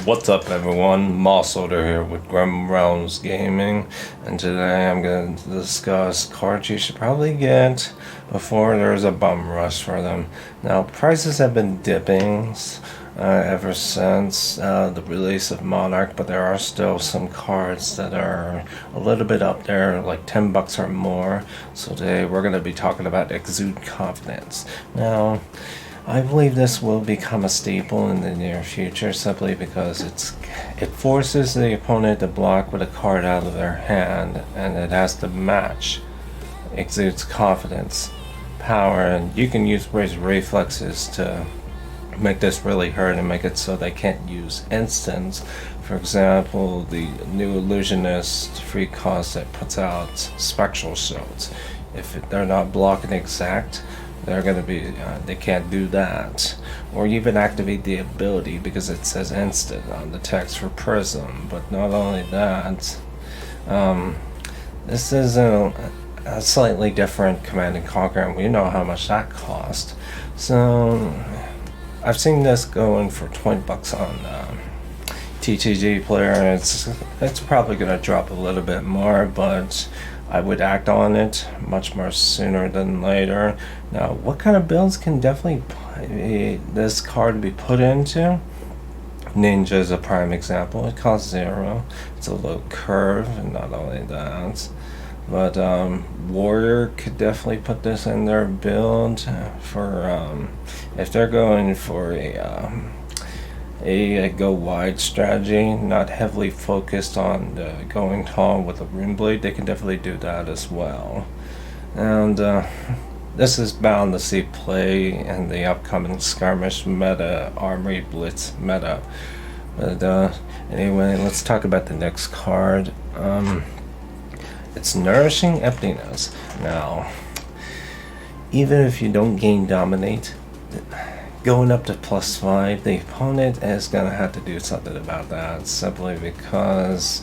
What's up, everyone? Moss Older here with Grim Realms Gaming, and today I'm going to discuss cards you should probably get before there's a bum rush for them. Now, prices have been dipping ever since the release of Monarch, but there are still some cards that are a little bit up there, like $10 or more. So today we're going to be talking about Exude Confidence. Now, I believe this will become a staple in the near future simply because it forces the opponent to block with a card out of their hand, and it has to match Exude's Confidence power, and you can use raise reflexes to make this really hurt and make it so they can't use instants. For example, the new Illusionist free cost that puts out spectral shields. If they're not blocking exact, they're going to be, they can't do that. Or even activate the ability because it says instant on the text for Prism. But not only that, this is a slightly different Command and Conquer, and we know how much that cost. So I've seen this going for $20 on TTG player, and it's probably going to drop a little bit more, but I would act on it much more sooner than later. Now, what kind of builds can definitely this card be put into? Ninja is a prime example. It costs 0. It's a low curve, and not only that, but Warrior could definitely put this in their build for if they're going for a go wide strategy, not heavily focused on going tall with a rune blade. They can definitely do that as well. And this is bound to see play in the upcoming skirmish meta, armory blitz meta. But anyway, let's talk about the next card. It's Nourishing Emptiness. Now, even if you don't gain Dominate, going up to +5, the opponent is going to have to do something about that, simply because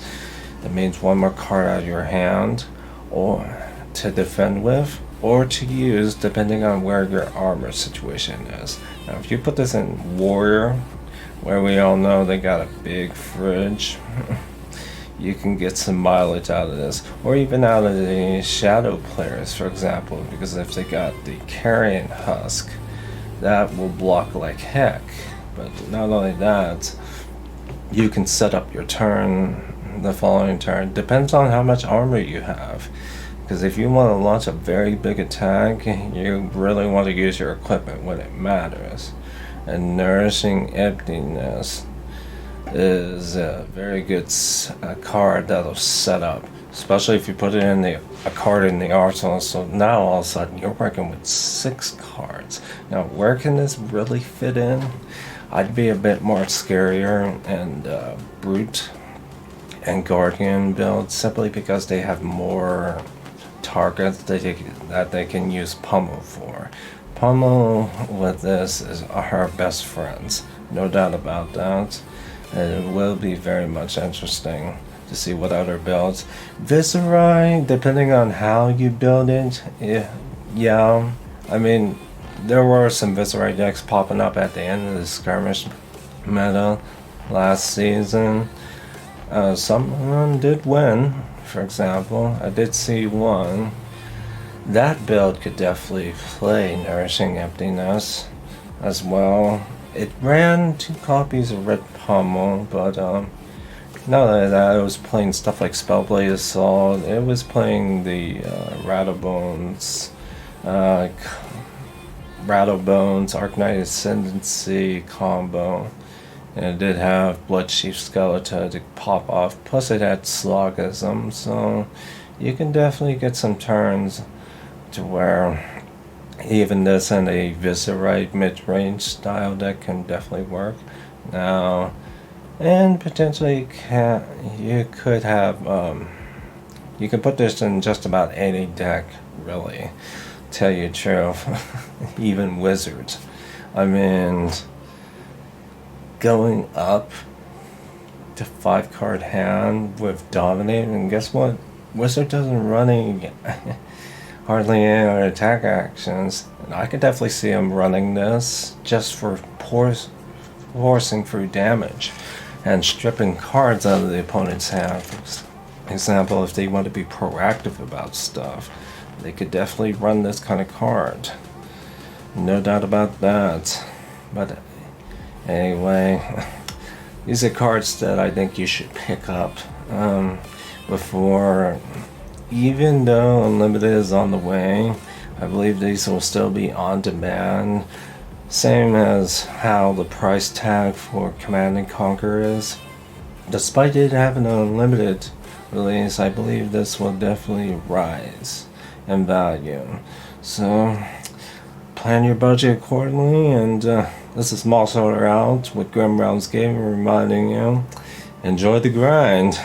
it means one more card out of your hand, or to defend with, or to use depending on where your armor situation is. Now, if you put this in Warrior, where we all know they got a big fridge, you can get some mileage out of this, or even out of the shadow players, for example, because if they got the Carrion Husk, that will block like heck. But not only that, you can set up your turn the following turn. Depends on how much armor you have, because if you want to launch a very big attack, you really want to use your equipment when it matters. And Nourishing Emptiness is a very good card that'll set up, especially if you put it in a card in the arsenal. So now all of a sudden you're working with 6 cards. Now, where can this really fit in? I'd be a bit more scarier and Brute and Guardian builds, simply because they have more targets that they can use Pummel for. Pummel with this is our best friends, no doubt about that. And it will be very much interesting to see what other builds. Viserai, depending on how you build it, yeah. I mean, there were some Viserai decks popping up at the end of the skirmish meta last season. Some of them did win, for example. I did see one. That build could definitely play Nourishing Emptiness as well. It ran 2 copies of Red Pommel, but not only that, it was playing stuff like Spellblade Assault. It was playing the Rattlebones, Arknight Ascendancy combo, and it did have Bloodchief Skeleton to pop off. Plus, it had Slogism, so you can definitely get some turns to where even this and a Viserai mid-range style deck can definitely work. Now, and potentially you could have you can put this in just about any deck, really, tell you the truth. Even Wizards. I mean, going up to 5-card hand with Dominate, and guess what? Wizard doesn't run any hardly any other attack actions. And I could definitely see him running this just for forcing through damage. and stripping cards out of the opponent's hand. For example, if they want to be proactive about stuff, they could definitely run this kind of card. No doubt about that. But anyway, these are cards that I think you should pick up before. Even though Unlimited is on the way, I believe these will still be on demand. Same as how the price tag for Command & Conquer is. Despite it having an Unlimited release, I believe this will definitely rise in value. So plan your budget accordingly, and this is Moss Order out with Grim Rounds Gaming reminding you, enjoy the grind.